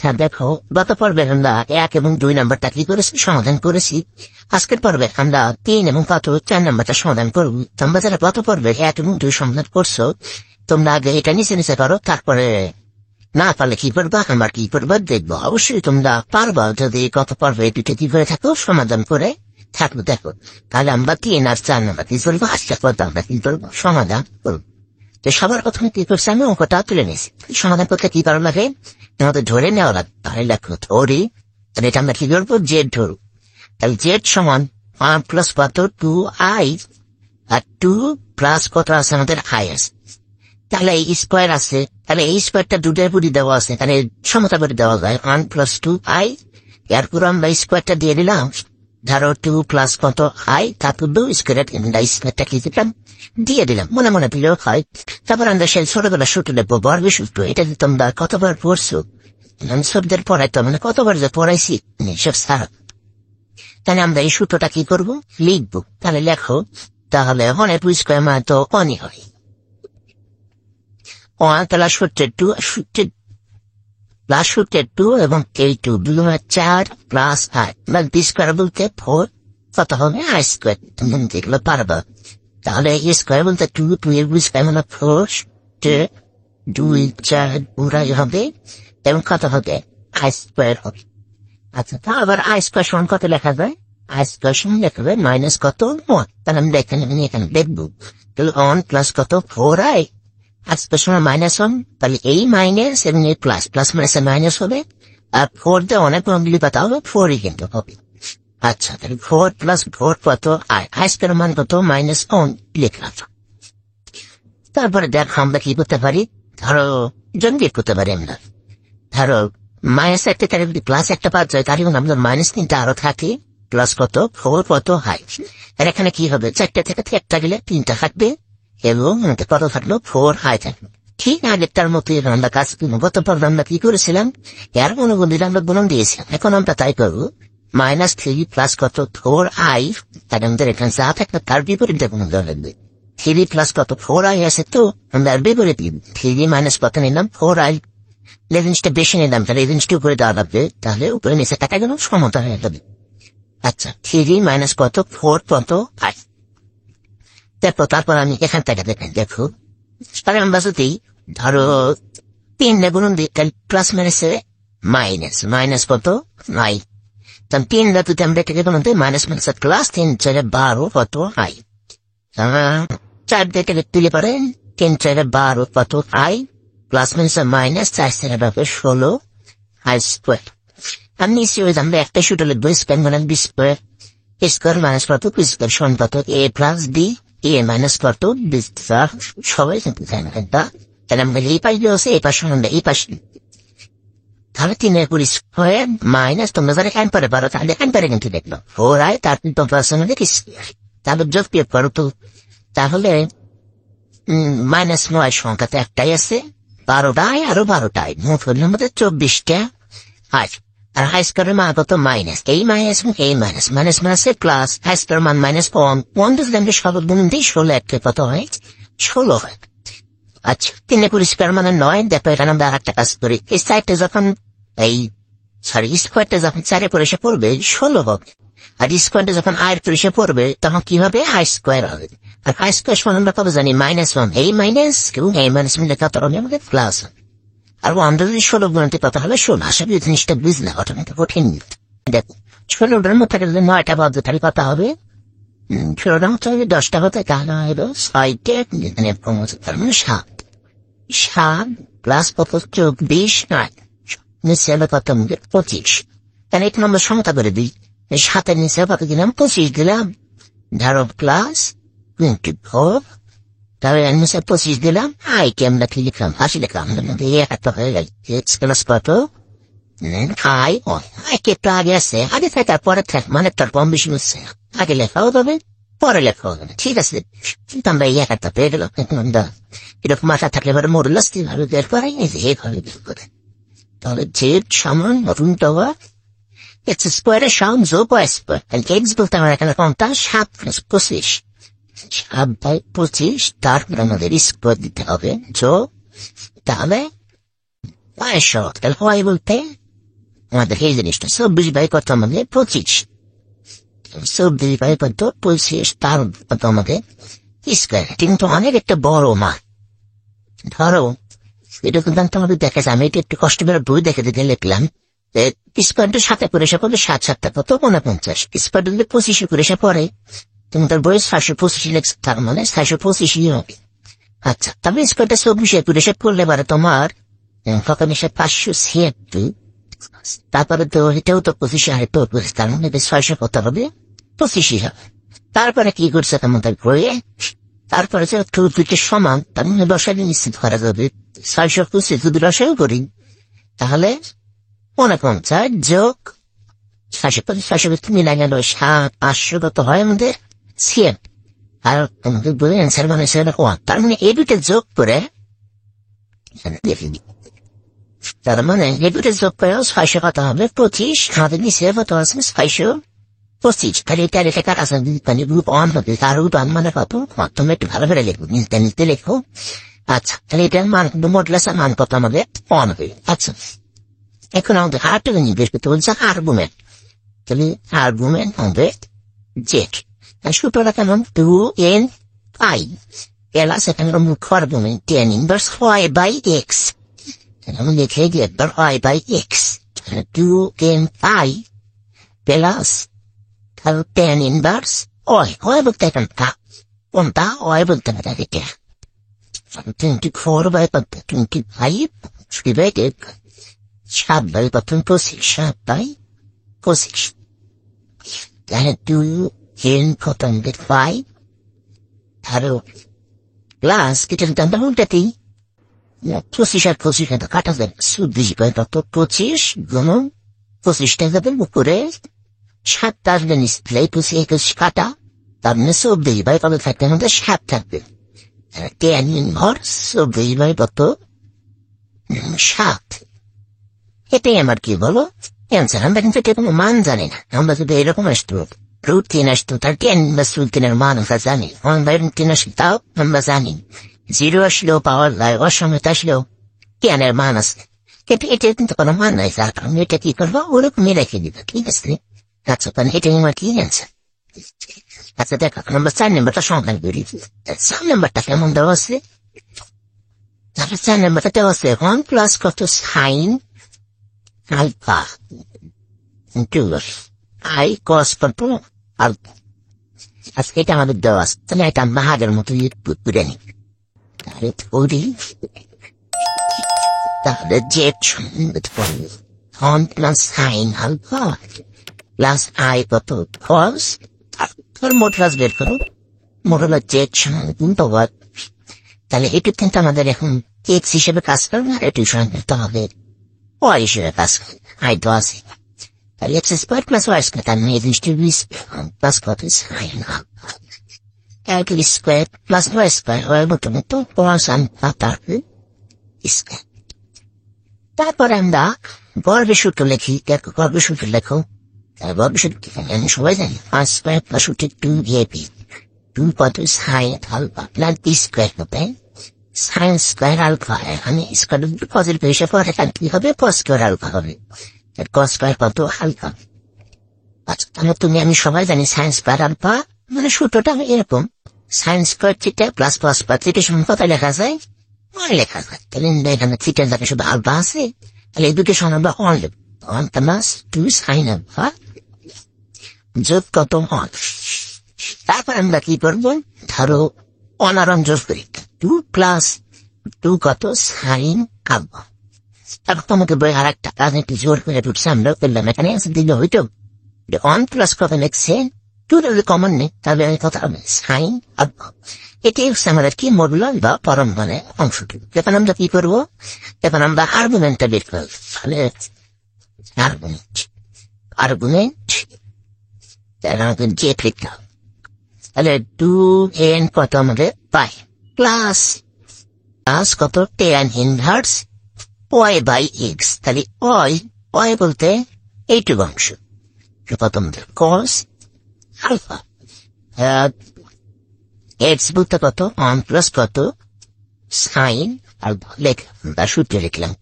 আচ্ছা দেখো, গত পর্বে আমরা 1 এবং 2 নাম্বারটা কি করেছি, সমাধান করেছি। আজকের পর্বে আমরা 3 এবং 4 নাম্বারটা সমাধান করব। তোমরা যারা গত পর্বে 1 এবং 2 সমাধান করছো, তোমরা আগে এটা নিচে করো, তারপরে না পারলে কি করবা, আমার কি করবা দেখবো। অবশ্যই তোমরা পারবা যদি গত পর্বে দুটো কি করে থাকো, সমাধান করে থাকবো। দেখো তাহলে আমরা 3 আর 4 নাম্বার কি করবো, আজকের পর্বে আমরা কি করবো, সমাধান করবো। তো সবার প্রথমে কি করছে, আমি অঙ্কটা তুলে নিয়েছি। সমাধান করতে কি করা লাগে, আমাদের ধরে নেওয়া লাগে। তাহলে দেখো ধরি, তাহলে এটা আমরা কি করবো, জেড ধরু। তাহলে জেড সমান 1 প্লাস কত 2i, আর 2 প্লাস কত আছে আমাদের i আছে। তাহলে এই স্কোয়ার আছে, তাহলে এই স্কোয়ারটা দুটার পুরি দেওয়া আছে, তাহলে সমতা করে দেওয়া যায় 1 প্লাস 2i। এরপর আমরা স্কোয়ারটা দিয়ে দিলাম, ধরো 2 প্লাস কত i, তারপর 2 স্কোয়ারটা কি দিলাম, দিয়ে দিলাম। মনে মনে দিলেও হয়। তারপর আমরা সেই ছোটবেলা সূত্র লিখবো, বর্গের সূত্র। এটা যে তোমরা কতবার পড়ছো, আমি সবদের পড়াইতো, মানে কতবার যে পড়াইছি সব সারা। তাহলে আমরা এই সূত্রটা কি করবো, লিখবো। তাহলে লেখো, তাহলে অনেক স্কোয়ার মানে তো অনই হয়। তাহলে সূত্রের 2 প্লাস সূত্রের 2 এবং এই 2 4 প্লাস i, বি স্কোয়ার বলতে 4, কত হবে i স্কোয়ার। তুমি যেগুলো পারবা। তাহলে এই স্কোয়ার বলতে 2 এর স্কোয়ার মানে 4, 2 4 পুরাই হবে, এবং কত হবে i স্কোয়ার হবে। আচ্ছা, তা আবার i স্কোয়ার সমান কত লেখা যায়, i স্কোয়ার সমান লেখা যায় মাইনাস কত 1। তাহলে আমি এখানে দেখবো, তাহলে 1 প্লাস কত 4i, আজকের সময় -1, তাহলে এই মাইনাস এবং এই প্লাস, প্লাস মাইনাসে মাইনাস হবে, আর 4 দিয়ে অনেক গুলি পাতা হবে, 4ই কিন্তু হবে। আচ্ছা, তাহলে 4 প্লাস 4 কত i স্কোয়ার মান কত -1 লিখলাম। তারপরে দেখ আমরা কি করতে পারি, ধরো জনগেট করতে পারি আমরা। ধরো মাইনাস একটা, তাহলে যদি প্লাস একটা পাওয়া যায়, তাহলে আমাদের -3টা আরো থাকে, প্লাস কত 4 কত i। আর এখানে কি হবে, 4টা থেকে 1টা গেলে 3টা থাকবে, এবং কত থাকলো 4i থাকলো। ঠিক আগেরটার মতো আমরা কাজ গত পর্বে আমরা কি করেছিলাম, এর অনুগুলির আমরা গুণন দিয়েছিলাম। এখন আমরা তাই করবো, -3 প্লাস কত 4i, তাহলে আমাদের এখানে যা থাকবে তার বিপরীতে গুণন দেওয়া লাগবে। 3 প্লাস কত 4i আছে, তো আমরা বিপরীত 3 মাইনাস কত নিলাম 4i, এই জিনিসটা বেশি নিলাম, তাহলে এই জিনিসটা উপরে দেওয়া লাগবে, তাহলে উপরে নিচে টাকা গেল সমতা হয়ে যাবে। আচ্ছা, 3 মাইনাস কত 4 কত i। তারপর আমি এখান থেকে দেখো, তাহলে আমরা যদি ধরো 3 গুণন দিই, তাহলে প্লাস মাইনাসে মাইনাস কত i, তাহলে 3 যদি আমরা এটাকে গুণন দিই, মাইনাস মাইনাস প্লাস 3 4 12 কত i। 4 দিয়ে তুলে পারেন, 3 4 12 কত i, plus minus minus 4 4 16 i square. আমি নিশ্চয়ই আমরা একটা সূত্র লিখবো, স্কোয়ার মানে বি স্কোয়ার, স্কোয়ার মাইনাস কত বি স্কোয়ার সমান কত a plus B, A minus কত বি স্কোয়ার। সবাই কিন্তু জানে এটা। তাহলে আমরা এই পাশ দিয়ে এই পাশে আমরা এই পাশে, তাহলে 3 পুরি স্কোয়ার মাইনাস, তোমরা যারা এখান পরে পারো তাহলে এখান পরে কিন্তু দেখলো 4i, তার কিন্তু স্কোয়ার। তারপর যোগ বিয়োগ করো তো, তাহলে -9 সংখ্যাতে একটাই আছে, 12টাই আরো 12টাই, মোট হল আমাদের 24টা i। আর হাই স্কোয়ারের মান কত মাইনাস, এই মাইনাস এবং এই মাইনাস, মাইনাস মাইনাসে প্লাস, হাই স্কোয়ার মান -1 যদি আমরা সরল গুণন দিই 16 একটা কত হয় 16 হয়। আচ্ছা, 3 পরিষ্কার মানে 9। দেখো এখানে আমরা আর একটা কাজ করি, এই সাইডটা যখন স্কোয়ারটা যখন 4 পরে এসে পড়বে 16 হবে, আর স্কোয়ারটা যখন আয়ের পরে এসে পড়বে তখন কি হবে, হাই স্কোয়ার হবে। আর হাই স্কোয়ার সমান আমরা কত জানি -1, এই মাইনাস এবং এই মাইনাস মিলে কত হবে আমাদের প্লাস। আর আমরা যদি 16 গুণতে কত হবে 16। আশা করি জিনিসটা বুঝলে, অটোমেটিক কঠিন। দেখো 16টার মধ্যে যদি 9টা বাদ দিই তাহলে কত হবে, 16টার মধ্যে যদি 10টা হতে তাহলে হলো 6টা, মানে 7 প্লাস কত 24 9 নিচে হবে কত 25। তাহলে এক নম্বর সমতা করে দিই, 7-এর নিচে কত দিলাম 25 দিলাম, ধরো প্লাস 24, তাহলে নিচে 25 দিলাম, আইকে আমরা কি লিখলাম 80 লিখলাম, একটা হয়ে গেল এক্স প্লাস কত আইকে একটু আগে আছে, আগে থাকে পরে থাকে, মানে তার কম বেশি হচ্ছে, আগে লেখাও যাবে পরে লেখাও যাবে, ঠিক আছে। কিন্তু আমরা এই একটা পেয়ে গেলাম, এরকম মাথা থাকলে এবার মরুলাস কিভাবে বের করে, এইভাবে বের করে। তাহলে জেড সমান রুট ওভার এক্স স্কোয়ারের সমান যোগ ওয়াই স্কোয়ার, এক্স বলতে আমার এখানে কোনটা 7 প্লাস 25, 7/25, তারপর আমাদের স্কোয়ার দিতে হবে যোগ, তাহলে 500। তাহলে হয় বলতে আমাদের এই জিনিসটা 24/কত আমাদের 25, 24/কত 25, তার কত আমাদের স্কোয়ার। কিন্তু অনেক একটা বড় মা, ধরো এটা কিন্তু তোমাদের দেখা যায়, আমি এটা একটু কষ্ট করে বই দেখে দিতে লিখলাম স্কোয়ারটা 7 করে এসে পড়ে 7 7 কত 49, স্কোয়ারটা যদি 25 করে এসে পড়ে তুমি তার বয়স 625 লিখছ, তার মানে 625 হবে। আচ্ছা, তবে স্কোয়ারটা 24 করে এসে পড়লে পারে তোমার কখন এসে 576, তারপরে তো এটাও তো 25 হারে তো, তার মানে 600 কত হবে 25 হবে। তারপরে কি করছে তোমাদের বইয়ে, তারপরে যে দুটো সমান, তার মানে বসালে নিশ্চিত করা যাবে 625 যদি রসায়ও করি তাহলে 49 যোগ 625 মিলাই গেল 500 কত হয় আমাদের সিএম। আর তোমাদের বলে অ্যান্সার মানে তার মানে এই দুটো যোগ করে, তার মানে এই দুটো যোগ করে 600 কত হবে 25, আমাদের নিচে কত আছে 625। তাহলে এটা রেখে কার আছে মানে গ্রুপ 1 হবে, তার গ্রুপ 1 মানে কত, তুমি একটু ভালো করে লিখবো, নিতে নিতে লেখো। আচ্ছা, তাহলে এটার মান কিন্তু মডুলাসের মান কত আমাদের 1 হবে। আচ্ছা, এখন আমাদের আরেকটা জিনিস বের করতে বলছে আর্গুমেন্ট, তাহলে আর্গুমেন্ট হবে জেড, সূত্রটা কেমন 2n(i) প্লাস এখানে মুখ্য আর্গুমেন্ট tan ইনভার্স y/x, আমি লিখে দিই একবার y/x, 2n(i) plus tan inverse y বলতে এখানটা কোনটা y বলতে না, এটা 24/25 ডিভাইডেড 7/25, 7/25, তাহলে 2n(5) আরো প্লাস কেটে দামটা উল্টাতেই 25 আর 25 কাটা যাবে 24/25 গুণন 25টা যাবে উপরে 7 আসবে নিচে 21 কাটা, তার মানে 24/25 থাকতে আমাদের 7 থাকবে। tan ইনভার্স 24/7, এটাই আমার কি বলো অ্যান্সার। আমরা কিন্তু এটা কোনো মান জানি না, আমরা যদি এরকম আসতো √3 আসতো তার tan ইনভার্স √3 মান আমরা জানি, 1/√3 আসলে তাও আমরা জানি, 0 আসলেও পাওয়ার যায়, অসমতা আসলেও tan এর মান আছে, কিন্তু এটা কিন্তু কোনো মান নাই, যার কারণে এটা কি করবো ওরকমই রেখে দিবে, ঠিক আছে। আচ্ছা, তাহলে এটাই আমার কি অ্যান্সার। আচ্ছা দেখো, আমরা 4 নম্বরটা সমাধান করি। 4 নম্বরটা কেমন দেওয়া আছে, 4 নম্বরটা দেওয়া আছে 1 প্লাস কত sine alpha into i cos কত আলফা। আজকে এটা আমাদের দেওয়া আছে, তাহলে এটা আমরা আগের মতো করে নিই, তাহলে ওরি তাহলে Z 1 plus sine alpha plus i কত cos, তোর মডুলাস বের করো, মডুলাস জেড সমান, তাহলে এটু কিন্তু আমাদের এখন এক্স হিসেবে কাজ করবে, আর এটু সমান কিন্তু আমাদের ওয়াই হিসেবে কাজ করবে, আই তো আছে, তাহলে X square plus Y square, তার মানে প্লাস কত sine square plus Y square Y মতো মতো পড়াশান তারপরে স্কোয়ার। তারপরে আমরা গর্বের সূত্র লিখি, দেখো গর্বের সূত্র লেখো, গর্বের সূত্র আমি সবাই জানি 5 স্কোয়ার প্লাস 2ab 2 কত sine alpha plus B square হবে সাইন স্কোয়ার আলফা, এখানে স্কোয়ার পজিটিভ হিসেবে পরে কি হবে কস স্কোয়ার আলফা হবে, কস স্কোয়ার কত আলফা। আচ্ছা, তাহলে তুমি আমি সবাই জানি সাইন স্কোয়ার আলফা মানে সূত্রটা এরকম, sine square theta plus cos square theta সমান কত লেখা যায় 1 লেখা যায়, তাহলে এখানে থিটার জায়গায় শুধু আলফা আছে, তাহলে এই দুটো সমান আমরা 1 লিখব, 1 প্লাস 2 সাইন আলফা যোগ কত 1। তারপর আমরা কি করবো, ধরো অনারণ যোগ করি 2 প্লাস 2 কত সাইন আলফা। তারপর তোমাকে বই আর একটা কাজ একটু জোর করে ঢুকছে, আমরা করলাম এখানে দিলে হইতো 1 প্লাস কত লিখছে 2 কমন নেই, তাহলে কথা হবে সাইন আলফা। এটাই হচ্ছে আমাদের কি মডুলাস বা পরম মানে অংশটি। এখন আমরা কি করবো, এখন আমরা আর্গুমেন্টটা বের করবো, তাহলে আর্গুমেন্ট জেড লিখলাম, তাহলে 2n কত আমাদের পাই প্লাস কত tan ইনভার্স y/x, তাহলে y বলতে এইটুকু অংশ কত আমাদের cos আলফা, x বলতে কত 1 প্লাস কত সাইন আলফা, লেখ আমরা সূত্রে লিখলাম।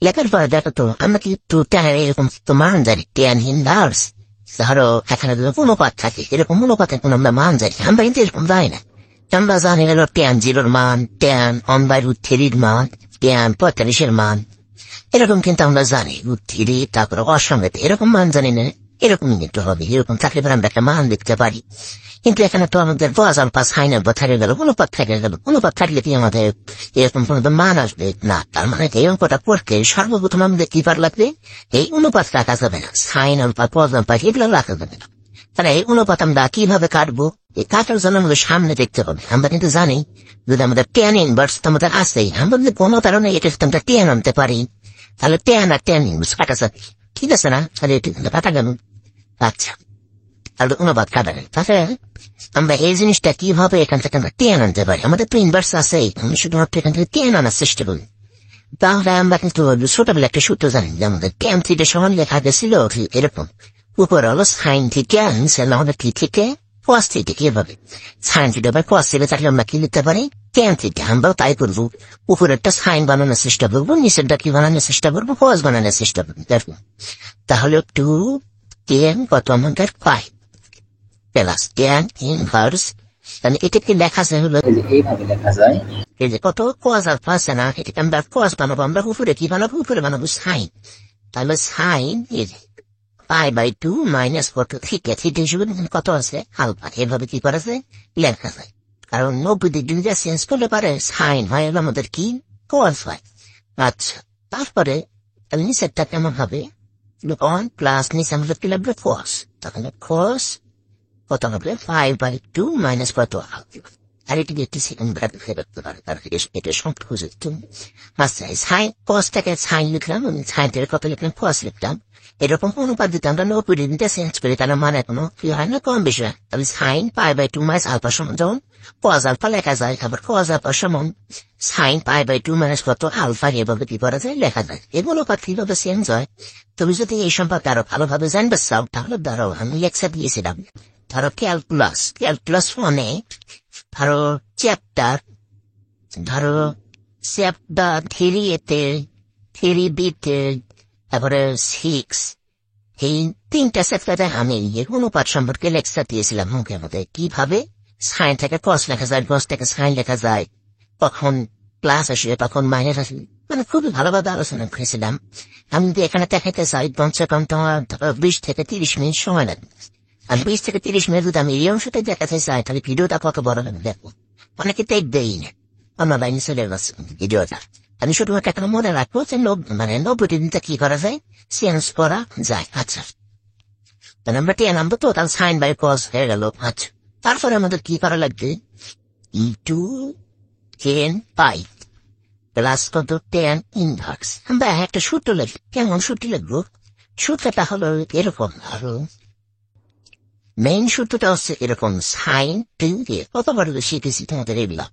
লেখার পরে দেখো তো আমরা কিন্তু এরকম তো মান জানি $10 ধরো এখানে অনুপাত থাকে, এরকম অনুপাতে কোনো আমরা মান জানি, আমরা কিন্তু এরকম জানি না। আমরা জানি হলো tan0 মান, tan1/√3 মান, tan45 মান, এরকম কিন্তু আমরা জানি। √3 তারপরে অসংখ্য এরকম মান জানি না, এরকম কিন্তু হবে, এরকম থাকলে পরে আমরা একটা মান লিখতে পারি। কিন্তু এখানে তো আমাদের cos আলফা সাইন আলফা থাকে গেল, অনুপাত থাকে গেল, অনুপাত থাকলে কি আমাদের এরকম কোনো মান আসবে না? তার মানে এই অঙ্কটা পড়তে সর্বপ্রথম আমাদের কি পার লাগবে? এই অনুপাত রাখা যাবে না, সাইন আলফা cos আলফা এগুলো রাখা যাবে না। তাহলে এই অনুপাত আমরা কিভাবে কাটবো? এই কাটার জন্য আমাদের সামনে দেখতে হবে। আমরা কিন্তু জানি যদি আমাদের tan ইনভার্স আমাদের আসেই, আমরা যদি কোনো কারণে এটা আমরা tan আনতে পারি, তাহলে tan আর tan ইনভার্স কাটা যাবে, ঠিক আছে না? তাহলে এটা কাটা গেল। আচ্ছা, তাহলে অনুপাত কাটা গেল। তাহলে আমরা এই জিনিসটা কিভাবে এখান থেকে আমরা tan আনতে পারি? আমাদের তো ইনভার্স আছে, আমি শুধুমাত্র এখান থেকে tan আনার চেষ্টা করি। তাহলে আমরা কিন্তু ছোটবেলা একটা সূত্র জানি যে আমাদের tan থিটা সমান লেখা গেছিল এরকম, উপরে হলো সাইন থিটা, নিচে আমাদের কি থেকে cos থিটা। কিভাবে sine theta by cos theta থাকলে আমরা কি লিখতে পারি? tan theta. আমরাও তাই করবো, উপরে একটা সাইন বানানোর চেষ্টা করবো, নিচেরটা কি বানানোর চেষ্টা করবো? cos বানানোর চেষ্টা করবো। দেখো তাহলে 2tan কত আমাদের 5 প্লাস tan ইনভার্স, তাহলে এটাকে লেখা যায় হলো এইভাবে লেখা যায়, এই যে কত cos আলফা আছে না, এটাকে আমরা cos বানাবো, আমরা উপরে কি বানাবো? উপরে বানাবো সাইন। তাহলে সাইন π/2 মাইনাস কত থিটা, থিটা হিসেবে কত আছে? আলফা। এভাবে কি করা যায়? লেখা যায়। কারণ 90 ডিগ্রি চেঞ্জ করলে পারে সাইন হয় আমাদের কি cos হয়। আচ্ছা, তারপরে নিচেরটা কেমন হবে? 1 প্লাস নিচে আমাদের কি লাগবে? cos। তাহলে cos কত হবে? 5/2 মাইনাস কত? আর এটি একটি সেকেন্ড ব্র্যাকেট ফেরত পারে, তার এটা সংখ্যা। আচ্ছা, সাইন cosটাকে সাইন লিখলাম, সাইনটাকে কত লিখলাম? cos লিখলাম। এরকম অনুপাত দিতে আমরা 90 ডিগ্রিতে চেঞ্জ করি, তাহলে মানে কোনো কি হয় না, কম বেশি হয়। তাহলে সাইন π/2 মাইনাস আলফা সমান যেমন cos আলফা লেখা যায়, আবার cos আলফা সমান সাইন π/2 মাইনাস কত আলফা, এভাবে কি করা যায়? লেখা যায়। এই অনুপাত কিভাবে চেঞ্জ হয় তুমি যদি এই সম্পর্কে আরো ভালোভাবে জানবে চাও, তাহলে ধরো আমি লেকচার দিয়েছিলাম, ধরো ক্যালকুলাস 1 ধরো চ্যাপ্টার 3 এতে 3 বিতে তারপরে 6, এই 3টা চ্যাপ্টারে আমি এর অনুপাত সম্পর্কে লেকচার দিয়েছিলাম মুখের মধ্যে, কিভাবে সাইন থেকে cos লেখা যায়, cos থেকে সাইন লেখা যায়, কখন প্লাস আসে কখন মাইনাস আসে, মানে খুবই ভালোভাবে আলোচনা করেছিলাম। আমি যদি এখানে দেখাতে চাই কমসে কম তোমার 20 থেকে 30 মিনিট সময় লাগবে। আর 20 থেকে 30 মিনিট যদি আমি এই অংশটা দেখাতে চাই, তাহলে ভিডিওটা কত বড় হবে দেখো, অনেকে দেখবেই না, আমার লাইনে চলে গেছে ভিডিওটা। আমি শুধুমাত্র একটা মনে রাখবো যে 90 ডিগ্রিতে কি করা যায়? চেঞ্জ করা যায়। আচ্ছা, তাহলে আমরা tan আনবো, তো তাহলে সাইন বাই cos হয়ে গেল। আচ্ছা, তারপরে আমাদের কি করা লাগবে? tan পাই প্লাস কত? tan inverse. আমরা একটা সূত্র লিখবো। কেমন সূত্র লিখবো? সূত্রটা হলো এরকম, আরো মেইন সূত্রটা হচ্ছে এরকম, সাইন 2 দিয়ে কতবার শিখেছি তোমাদের এগুলা,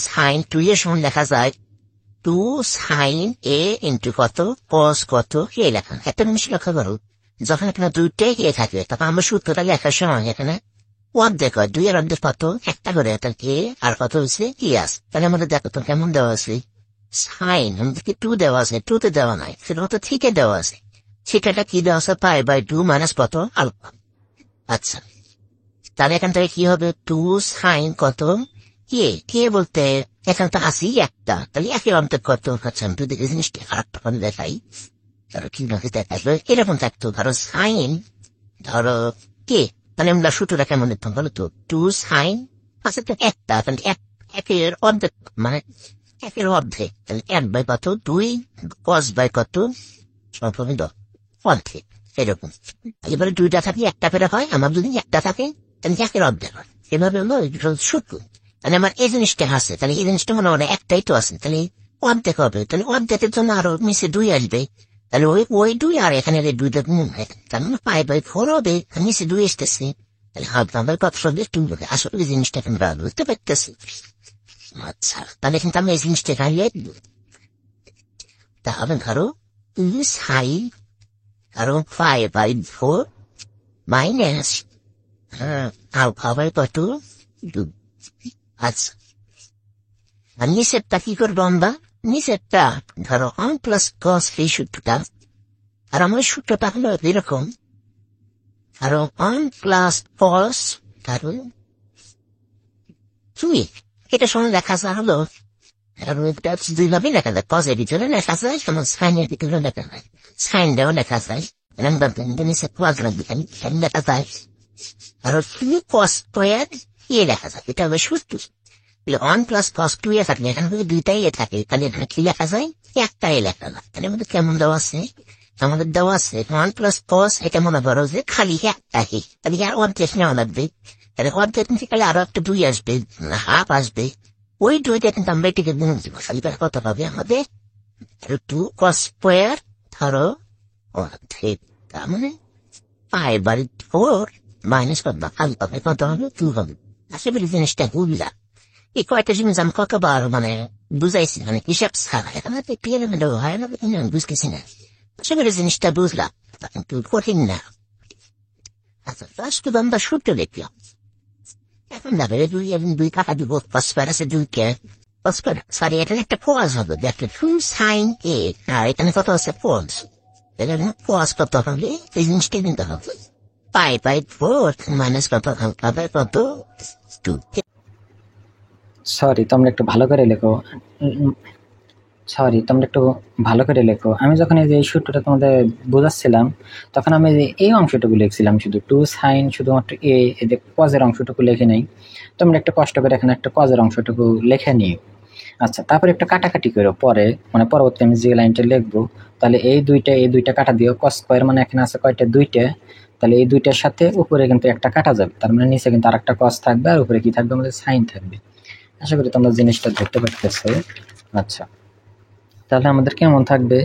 সাইন 2 এর সমান লেখা যায় 2 সাইন a ইন্টু কত cos কত এ লেখা। একটা জিনিস লক্ষ্য করো, যখন এখানে 2টাই এ থাকে, তখন আমরা সূত্রটা লেখার সময় এখানে অর্ধেক হয়, 2 এর অর্ধেক কত? একটা করে, তার কে আর কত হচ্ছে কি আছে। তাহলে আমাদের দেখো তো কেমন দেওয়া আছে, সাইন আমাদেরকে 2 দেওয়া আছে, 2তে দেওয়া নাই, সেটা তো থিকে দেওয়া আছে, থিকাটা কি দেওয়া আছে? π/2 মাইনাস কত? আলফা। আচ্ছা, তাহলে এখান থেকে কি হবে? 2 সাইন কত কে বলতে এখানে তো আসি একটা, তাহলে একের অন্তর কত? আচ্ছা, আমি যদি এই জিনিসটা খারাপ দেখাই, ধরো কি দেখাবে এরকম থাকতো, ধরো সাইন ধরো কে, তাহলে আমরা সূত্রটা কেমন লিখতাম বলো তো? 2 সাইন আছে তো একটা, তাহলে একের অর্ধেক, মানে একের অর্ধেক, তাহলে 1 বাই কত? 2 cos বাই কত? অর্ধেক। এরকম এবারে 2টা থাকে, একটা ফেরা হয়, আমার যদি একটা থাকে তাহলে একের অর্ধেক হয়। এভাবে হলো সূত্র। তাহলে আমার এই জিনিসটা আছে, তাহলে এই জিনিসটা মনে হয় একটাই তো আছে, তাহলে অর্ধেক হবে, তাহলে অর্ধেকের জন্য আরো নিচে 2 আসবে, তাহলে ওই 2 আর এখানে 2টা গুণ হয়, তার মানে π/4 হবে, নিচে 2 আসতেছে, তাহলে আমাদের কত হবে? 2 হবে। আসলে এই জিনিসটা আমরা বুঝতে পারতেছি। আচ্ছা, তাহলে কিন্তু আমি এই জিনিসটা খাইয়ে তাহলে ধরো সাইন কারণ 5/4 মাইনাস আলফা বাই কত? 2। আচ্ছা, আর নিচেরটা কি করবো আমরা? নিচেরটা ধরো 1 প্লাস কস এই সূত্রটা, আর আমার সূত্রটা হলো এরকম, ধরো 1 প্লাস কস ধরো 2, এটা সময় লেখা যায় হলো, আর এটা দুইভাবেই লেখা যায়, কস এর ভিতরে লেখা যায়, যেমন সাইনের ভিতরে লেখা যায়, সাইনটাও লেখা যায়, নিচে কোয়াড্রান্ট লেখা যায়, আর 2 কস স্কোয়ার ইয়ে লেখা যায়, এটা হবে সূত্র। 1 প্লাস কস 2 এ থাকলে এখানে যদি দুইটাই এ থাকে, তাহলে এখানে কি লেখা যায়, একটাই লেখা যায়। তাহলে আমাদের কেমন দেওয়া আছে, আমাদের দেওয়া আছে 1 প্লাস কস, এটা মনে করো যে খালি একটাই, তাহলে আর অর্ধেক নেওয়া লাগবে, তাহলে অর্ধেক নিতে গেলে আরো একটা 2 আসবে, হাফ আসবে, ওই 2টা কিন্তু আমরা এটিকে গুণ দিব, খালি কত হবে আমাদের 2 কস স্কোয়ার ধরো অর্ধেক, তার মানে 5/4 মাইনাস কত হবে, কত হবে 2 হবে। আসলে জিনিসটা বুঝলাম, এই কয়েকটা জিনিস আমি কতবার মানে বুঝাইছি, মানে হিসাব ছাড়া এখন পিএনএম হয় না, বুঝতেছি না, আসলে জিনিসটা বুঝলাম কিন্তু কঠিন না। আচ্ছা ফার্স্ট আমরা সূত্র লিখলাম, এখন না বেড়ে 2 এবং 2 কাটা দিব, ফসফার আছে 2 কে, ফসফার সরি এখানে একটা কোয়াজ হবে, দেখলে 2 সাইন এ, আর এখানে কত আছে কোয়াজ, এখানে কোয়াজ কত হবে এই জিনিসটা কিন্তু হবে 5/4 মাইনাস কত হবে, কত 2। সরি তোমরা একটু ভালো করে লেখো, আমি যখন এই যে এই সূত্রটা তোমাদের বোঝাচ্ছিলাম, তখন আমি এই অংশটুকু লিখছিলাম শুধু 2 সাইন, শুধুমাত্র এই যে কজের অংশটুকু লিখে নেই, তোমরা একটু কষ্ট করে এখানে একটা কজের অংশটুকু লিখে নিও। আচ্ছা, তারপরে একটা কাটাকাটি করো পরে, মানে পরবর্তী আমি যে লাইনটা লিখবো, তাহলে এই দুইটা কাটা দিও, কস স্কয়ার মানে এখানে আছে কয়টা 2টা, তাহলে এই 2টার সাথে উপরে কিন্তু একটা কাটা যাবে, তার মানে নিচে কিন্তু আরেকটা কস থাকবে, আর উপরে কি থাকবে আমাদের সাইন থাকবে। আশা করি তোমরা জিনিসটা ধরতে পারতেছো। আচ্ছা, তাহলে আমাদের কেমন থাকবে,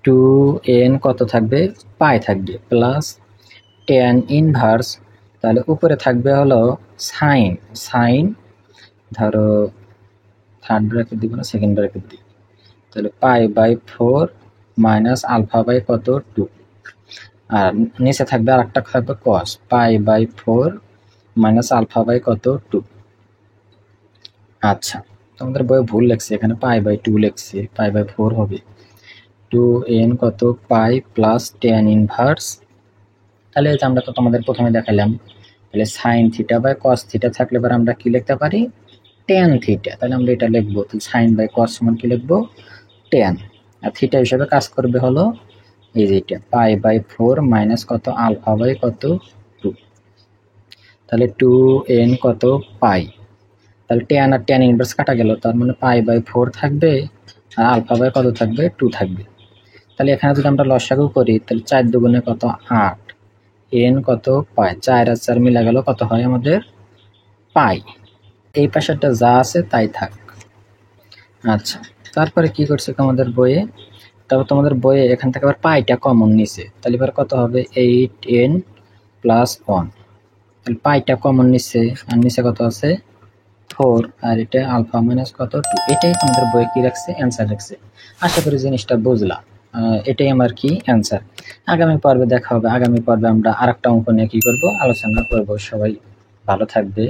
2n কত থাকবে, পাই থাকবে, প্লাস tan ইনভার্স, তাহলে উপরে থাকবে হলো সাইন ধরো থার্ড ব্র্যাকেট দিব না সেকেন্ড ব্র্যাকেট দিব, তাহলে π/4 মাইনাস আলফা বাই কত 2, আর নিচে থাকবে আর একটা থাকবে কস, π/4 মাইনাস আলফা বাই কত 2। আচ্ছা, তোমাদের বইয়ে ভুল লেখছে, এখানে π/2 লেখছে, π/4 হবে। 2n কত পাই প্লাস tan ইনভার্স, তাহলে আমরা তো তোমাদের প্রথমে দেখালাম, তাহলে sine theta by cos theta থাকলে এবার আমরা কি লিখতে পারি, tan থিটা, তাহলে আমরা এটা লিখবো, তাহলে সাইন বাই কস সমান কি লিখবো, tan, আর থিটা হিসেবে কাজ করবে হলো এই যে এটা π/4 মাইনাস কত আলফা বাই কত 2, তাহলে 2n কত পাই, তাহলে tan আর tan ইনভার্স কাটা গেল, তার মানে π/4 থাকবে, আর আলফা বাই কত থাকবে 2 থাকবে। তাহলে এখানে যদি আমরা লসাগু করি, তাহলে 4 দুগুণে কত 8, n কত পাই, 4 আর 4 মিলা গেল কত হয় আমাদের পাই, এই পাশেরটা যা আছে তাই থাক। আচ্ছা, তারপরে কি করছে তোমাদের বইয়ে, তারপর তোমাদের বইয়ে এখান থেকে আবার পাইটা কমন নিছে, তাহলে এবার কত হবে 8n প্লাস 1, তাহলে পাইটা কমন নিচ্ছে, আর নিচে কত আছে 4, আর এটা আলফা মাইনাস কত 2, এটাই তোমাদের বইয়ে কি রাখছে, অ্যান্সার রাখছে। আশা করি জিনিসটা বুঝলাম, এটাই আমার কি অ্যান্সার। আগামী পর্বে দেখা হবে, আগামী পর্বে আমরা আরেকটা অঙ্ক নিয়ে কি করব, আলোচনা করব। সবাই ভালো থাকবে।